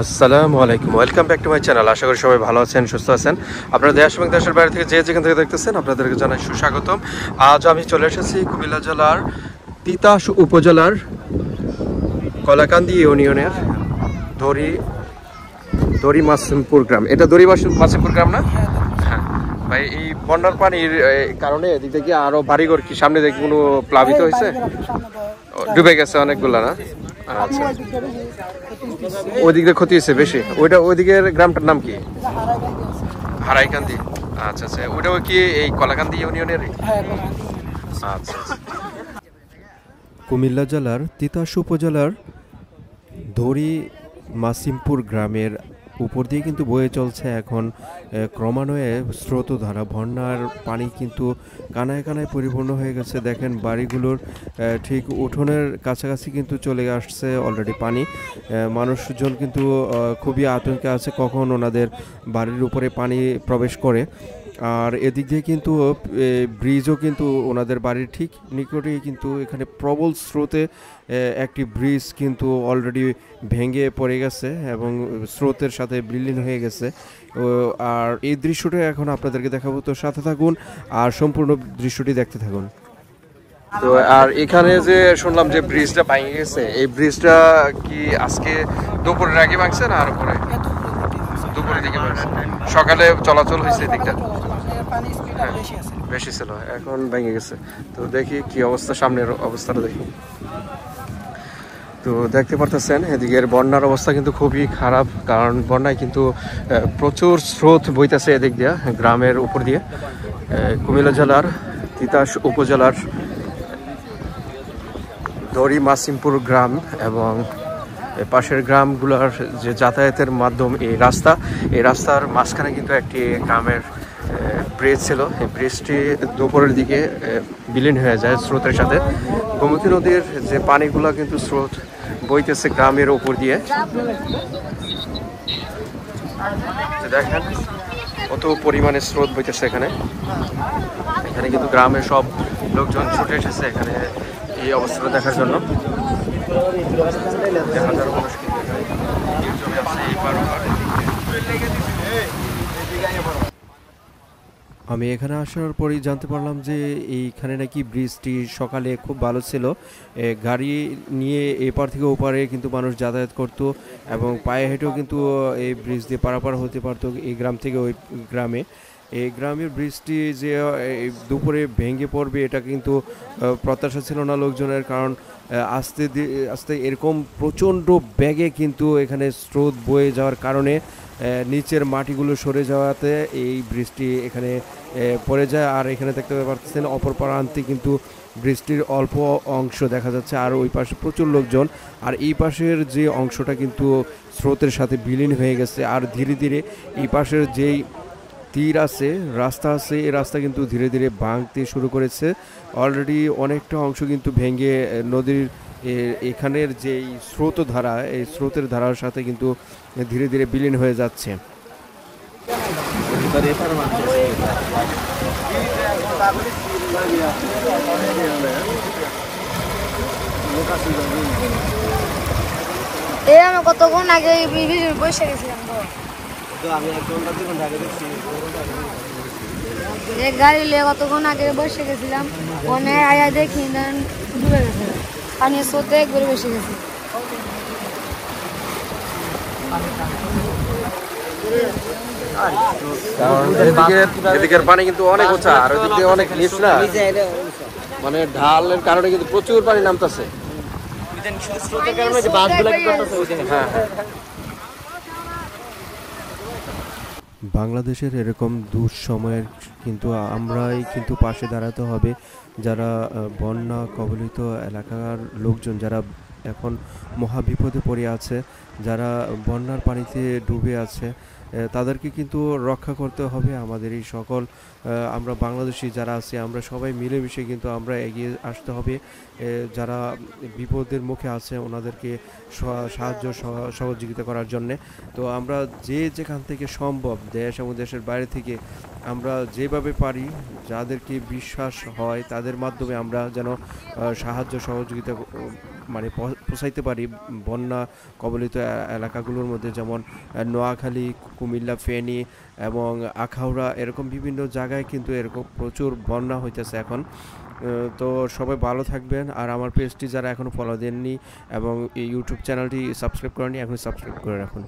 আসসালামু আলাইকুম, welcome back to my channel. আশা করি সবাই ভালো আছেন, সুস্থ আছেন। আপনারা দেশ এবং দেশের বাইরে থেকে যে যেখান থেকে দেখতেছেন আপনাদেরকে জানাই সুস্বাগতম। আজ আমি চলে এসেছি কুমিল্লা জেলার তিতাস উপজেলার কলাকান্দি ইউনিয়নের দড়ি মাসিমপুর গ্রাম। এটা দড়ি মাসিমপুর গ্রাম না? হ্যাঁ ভাই, এই বন্যার পানির কারণে এদিক থেকে আরো বাড়িঘর কি সামনে দেখি কোনো প্লাবিত হয়েছে, ডুবে গেছে অনেকগুলা না? আচ্ছা, ওইদিক দিয়ে ক্ষতি হয়েছে বেশি। ওইদিকের গ্রামটার নাম কি? হারাইকান্দি। আচ্ছা আচ্ছা, ওইটাও কি এই কলাকান্দি ইউনিয়নের? আচ্ছা। কুমিল্লা জেলার তিতাস উপজেলার দড়ি মাসিমপুর গ্রামের উপর দিয়ে কিন্তু বয়ে চলছে এখন ক্রমান্বয়ে স্রোতধারা। বন্যার পানি কিন্তু কানায় কানায় পরিপূর্ণ হয়ে গেছে। দেখেন বাড়িগুলোর ঠিক উঠোনের কাছাকাছি কিন্তু চলে আসছে অলরেডি পানি। মানুষজন কিন্তু খুবই আতঙ্কে আছে কখন ওনাদের বাড়ির উপরে পানি প্রবেশ করে। আর এদিক দিয়ে কিন্তু ব্রিজও কিন্তু ওনাদের বাড়ির ঠিক নিকটেই কিন্তু এখানে প্রবল স্রোতে একটি ব্রিজ কিন্তু অলরেডি ভেঙে পড়ে গেছে এবং স্রোতের সাথে বিলীন হয়ে গেছে। আর এই দৃশ্যটা এখন আপনাদেরকে দেখাবো, তো সাথে থাকুন আর সম্পূর্ণ দৃশ্যটি দেখতে থাকুন। তো আর এখানে যে শুনলাম যে ব্রিজটা ভেঙে গেছে, এই ব্রিজটা কি আজকে দুপুরের আগে ভাঙছে না আর পরে? দুপুরের দিকে ভাঙছে, সকালে চলাচল হয়েছে এদিকটা বেশি ছিল, এখন ভেঙে গেছে। তো দেখি কি অবস্থা, সামনের অবস্থাটা দেখি। তো দেখতে পারতেছেন এদিকের বন্যার অবস্থা কিন্তু খুবই খারাপ, কারণ বন্যায় কিন্তু প্রচুর স্রোত বইতেছে এদিক দিয়ে গ্রামের উপর দিয়ে। কুমিল্লা জেলার তিতাস উপজেলার দড়ি মাসিমপুর গ্রাম এবং পাশের গ্রামগুলোর যে যাতায়াতের মাধ্যম এই রাস্তার মাঝখানে কিন্তু একটি গ্রামের ব্রিজ ছিল। এই ব্রিজটি দুপুরের দিকে বিলীন হয়ে যায় স্রোতের সাথে। গোমতী নদীর যে পানিগুলো কিন্তু স্রোত বইতেছে গ্রামের উপর দিয়ে। দেখেন কত পরিমাণে স্রোত বইতেছে এখানে কিন্তু গ্রামের সব লোকজন ছুটে এসেছে এখানে এই অবস্থাটা দেখার জন্য। হাজারো মানুষ আমি এখানে আসার পরই জানতে পারলাম যে এইখানে নাকি ব্রিজটি সকালে খুব ভালো ছিল, গাড়ি নিয়ে এপার থেকে ওপারে কিন্তু মানুষ যাতায়াত করতো এবং পায়ে হেঁটেও কিন্তু এই ব্রিজ দিয়ে পারাপার হতে পারতো এই গ্রাম থেকে ওই গ্রামে। এই গ্রামের বৃষ্টি যে দুপুরে ভেঙে পড়বে এটা কিন্তু প্রত্যাশা ছিল না লোকজনের, কারণ আস্তে আস্তে এরকম প্রচণ্ড বেগে কিন্তু এখানে স্রোত বয়ে যাওয়ার কারণে নিচের মাটিগুলো সরে যাওয়াতে এই বৃষ্টি এখানে পড়ে যায়। আর এখানে দেখতে পাচ্ছেন অপর প্রান্তে কিন্তু বৃষ্টির অল্প অংশ দেখা যাচ্ছে, আর ওই পাশে প্রচুর লোকজন, আর এই পাশের যে অংশটা কিন্তু স্রোতের সাথে বিলীন হয়ে গেছে। আর ধীরে ধীরে এই পাশের যেই তীর আছে, রাস্তা আছে, এই রাস্তা কিন্তু ধীরে ধীরে ভাঙতে শুরু করেছে। অলরেডি অনেকটা অংশ কিন্তু ভেঙে নদীর এখানের যে স্রোতধারা, এই স্রোতের ধারার সাথে কিন্তু ধীরে ধীরে বিলীন হয়ে যাচ্ছে। আমি কতক্ষণ আগে বসে গেছিলাম, গাড়ি লিয়ে কতক্ষণ আগে বসে গেছিলাম, মনে আয়া দেখি ডুবে গেছে, পানি স্রোতে একবারে বসে গেছে। এদিকের পানি কিন্তু অনেক উঁচা আর ওইদিকে অনেক নিচ না, মানে ঢালের কারণে কিন্তু প্রচুর পানি নামতেছে। বাংলাদেশের এরকম দুঃসময়ের কিন্তু আমরাই কিন্তু পাশে দাঁড়াতে হবে, যারা বন্যা কবলিত এলাকার লোকজন যারা এখন মহাবিপদে পড়ে আছে, যারা বন্যার পানিতে ডুবে আছে, তাদেরকে কিন্তু রক্ষা করতে হবে। আমাদের এই সকল আমরা বাংলাদেশি যারা আছি আমরা সবাই মিলেমিশে কিন্তু আমরা এগিয়ে আসতে হবে। যারা বিপদের মুখে আছে ওনাদেরকে সাহায্য সহযোগিতা করার জন্যে। তো আমরা যে যেখান থেকে সম্ভব দেশ এবং দেশের বাইরে থেকে আমরা যেভাবে পারি, যাদেরকে বিশ্বাস হয় তাদের মাধ্যমে আমরা যেন সাহায্য সহযোগিতা মানে পৌঁছাইতে পারি বন্যা কবলিত এলাকাগুলোর মধ্যে, যেমন নোয়াখালী, কুমিল্লা, ফেনী এবং আখাউড়া, এরকম বিভিন্ন জায়গায় কিন্তু এরকম প্রচুর বন্যা হইতেছে এখন। তো সবাই ভালো থাকবেন, আর আমার পেজটি যারা এখনও ফলো দেননি এবং এই ইউটিউব চ্যানেলটি সাবস্ক্রাইব করেননি, এখন সাবস্ক্রাইব করে রাখুন।